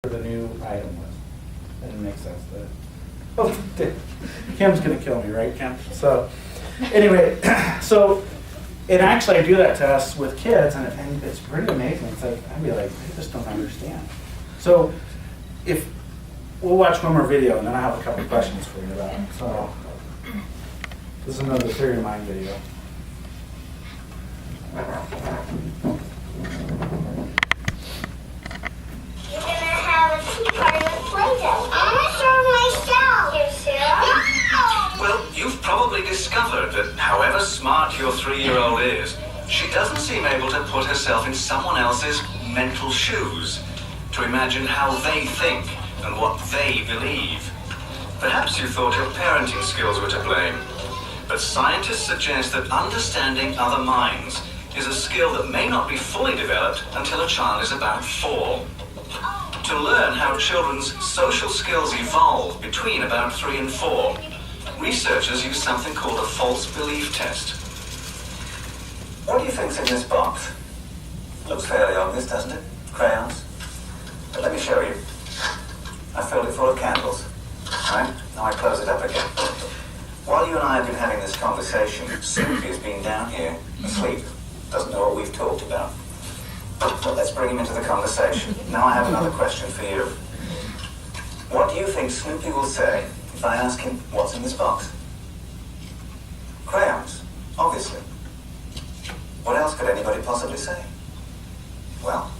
the new item was. That didn't make sense. Oh, Kim's gonna kill me, right, Kim? So, anyway, and actually I do that test with kids, and it's pretty amazing. It's like, I'd be like, I just don't understand. So, if we'll watch one more video, and then I have a couple of questions for you about it. So, this is another Theory of Mind video. You're gonna have a tea party with Play-Doh. I'm sure myself. You sure? Well, you've probably discovered that however smart your 3-year-old is, she doesn't seem able to put herself in someone else's mental shoes, to imagine how they think and what they believe. Perhaps you thought your parenting skills were to blame, but scientists suggest that understanding other minds is a skill that may not be fully developed until a child is about 4. To learn how children's social skills evolve between about 3 and 4, researchers use something called a false belief test. What do you think's in this box? Looks fairly obvious, doesn't it? Crayons. But let me show you. I filled it full of candles. Right? Now I close it up again. While you and I have been having this conversation, Snoopy has been down here, asleep. Doesn't know what we've talked about. But let's bring him into the conversation. Now I have another question for you. What do you think Snoopy will say if I ask him what's in this box? Crayons, obviously. What else could anybody possibly say? Well,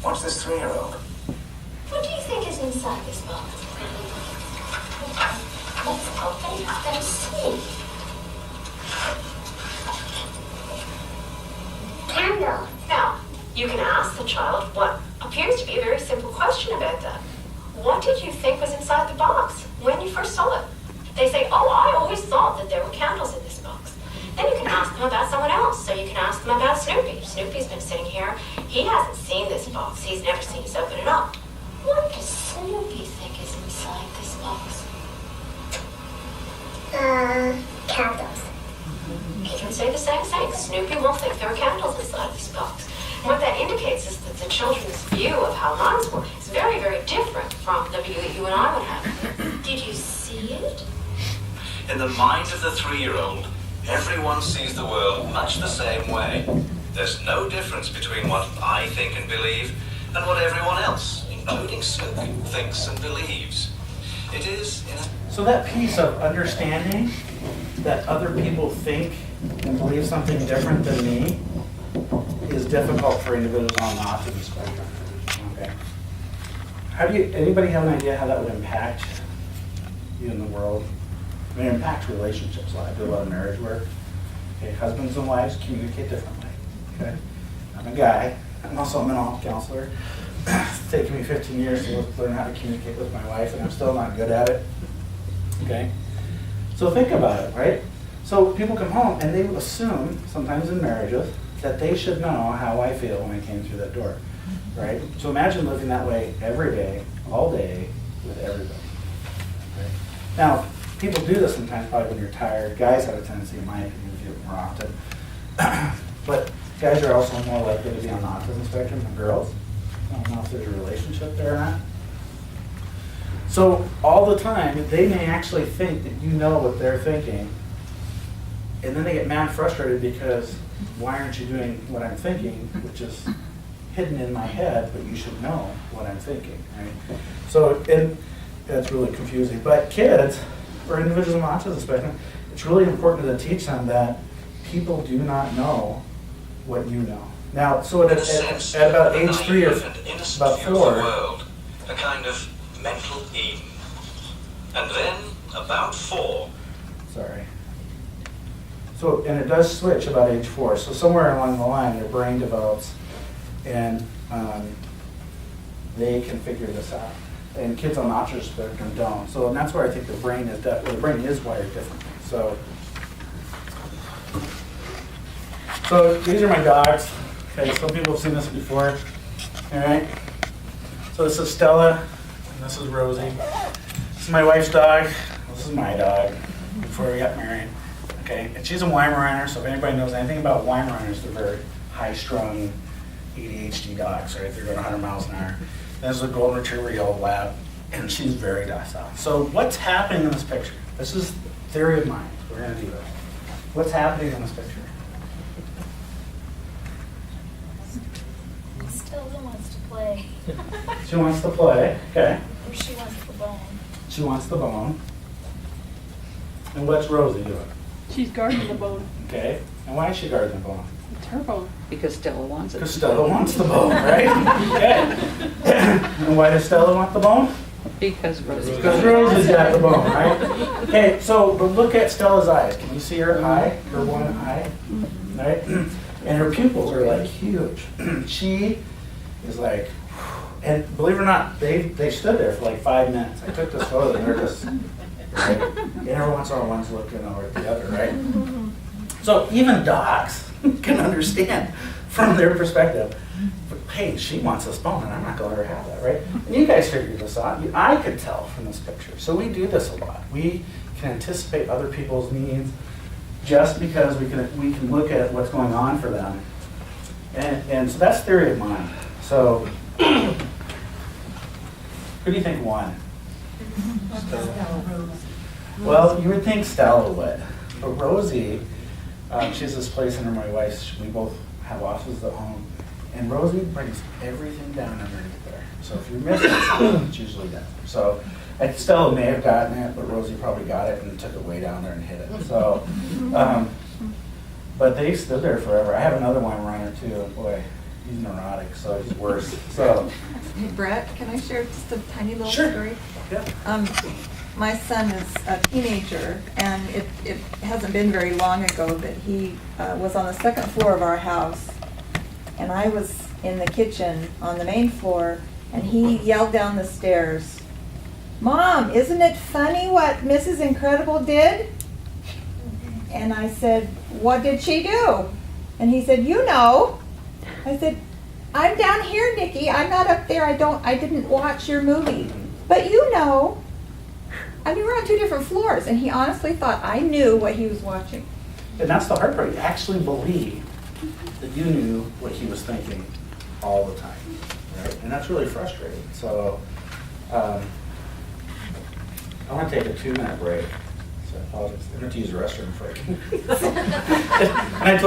watch this 3-year-old. What do you think is inside this box? Let's open it up and see. Candle. Now, you can ask the child what appears to be a very simple question about that. What did you think was inside the box when you first saw it? They say, oh, I always thought that there were candles in this box. Then you can ask them about someone else. So you can ask them about Snoopy. Snoopy's been sitting here. He hasn't seen this box. He's never seen us open it up. What does Snoopy think is inside this box? Candles. You can say the same thing. Snoopy will think there are candles inside this box. And what that indicates is that the children's view of how minds work is very, very different from the view that you and I would have. Did you see it? In the mind of the 3-year-old, everyone sees the world much the same way. There's no difference between what I think and believe and what everyone else, including Snoopy, thinks and believes. It is in a... So that piece of understanding that other people think and believe something different than me is difficult for individuals on the autism spectrum. Okay. Anybody have an idea how that would impact you in the world? I mean, it impacts relationships a lot. I do a lot of marriage work. Okay, husbands and wives communicate differently. Okay. I'm a guy. I'm also a mental health counselor. It's taken me 15 years to learn how to communicate with my wife, and I'm still not good at it. Okay. So think about it, right? So people come home and they assume, sometimes in marriages, that they should know how I feel when I came through that door, right? So imagine living that way every day, all day, with everybody. Right? Now, people do this sometimes probably when you're tired. Guys have a tendency, in my opinion, to do it more often. But guys are also more likely to be on the autism spectrum than girls. I don't know if there's a relationship there or not. So all the time, they may actually think that you know what they're thinking, and then they get mad frustrated because why aren't you doing what I'm thinking, which is hidden in my head, but you should know what I'm thinking, right? So that's really confusing. But kids, or individuals on the autism spectrum, it's really important to teach them that people do not know what you know. Now, so at about age 3 or about 4, world, a kind of mental Eden. And then, about 4. sorry. So, and it does switch about age 4. So somewhere along the line, their brain develops, and they can figure this out. And kids on the autism spectrum don't. So, and that's where I think the brain is wired differently. So these are my dogs. Okay, some people have seen this before. All right. So this is Stella, and this is Rosie. This is my wife's dog. This is my dog before we got married. Okay, and she's a Weimaraner, so if anybody knows anything about Weimaraners, they're very high-strung ADHD dogs, right? They're going 100 miles an hour. This is a golden retriever yellow lab, and she's very docile. So what's happening in this picture? This is theory of mind. We're going to do this. What's happening in this picture? Stella wants to play. She wants to play. Okay. Or she wants the bone. She wants the bone. And what's Rosie doing? She's guarding the bone. Okay. And why is she guarding the bone? It's her bone. Because Stella wants it. Because Stella wants the bone, right? Okay. And why does Stella want the bone? Because Rosie. Because Rosie's got the bone, right? Okay, so but look at Stella's eyes. Can you see her eye, her one eye? Right? And her pupils are like huge. She is like, and believe it or not, they stood there for like 5 minutes. I took this photo and they're just, right? And every once in a while one's looking over at the other, right? So even dogs can understand from their perspective, but hey, she wants this bone and I'm not going to let her have that, right? And you guys figured this out. I could tell from this picture. So we do this a lot. We can anticipate other people's needs just because we can look at what's going on for them. And so that's theory of mind. So who do you think won? Well, you would think Stella would. But Rosie, she has this place under my wife's. We both have offices at home. And Rosie brings everything down underneath there. So if you're missing something, it's usually down. So Stella may have gotten it, but Rosie probably got it and took it way down there and hid it. So, but they stood there forever. I have another Weimaraner too. Boy, he's neurotic, so he's worse. So, Hey, Brett, can I share just a tiny little Sure. story? yeah. My son is a teenager, and it hasn't been very long ago that he was on the second floor of our house, and I was in the kitchen on the main floor, and he yelled down the stairs, "Mom, isn't it funny what Mrs. Incredible did?" And I said, "What did she do?" And he said, "You know." I said, "I'm down here, Nikki. I'm not up there. I didn't watch your movie. But you know." I mean, we're on 2 different floors, and he honestly thought I knew what he was watching. And that's the hard part. You actually believe that you knew what he was thinking all the time, right? And that's really frustrating. So I want to take a 2-minute break. So I apologize. I'm going to use the restroom before I can. And I told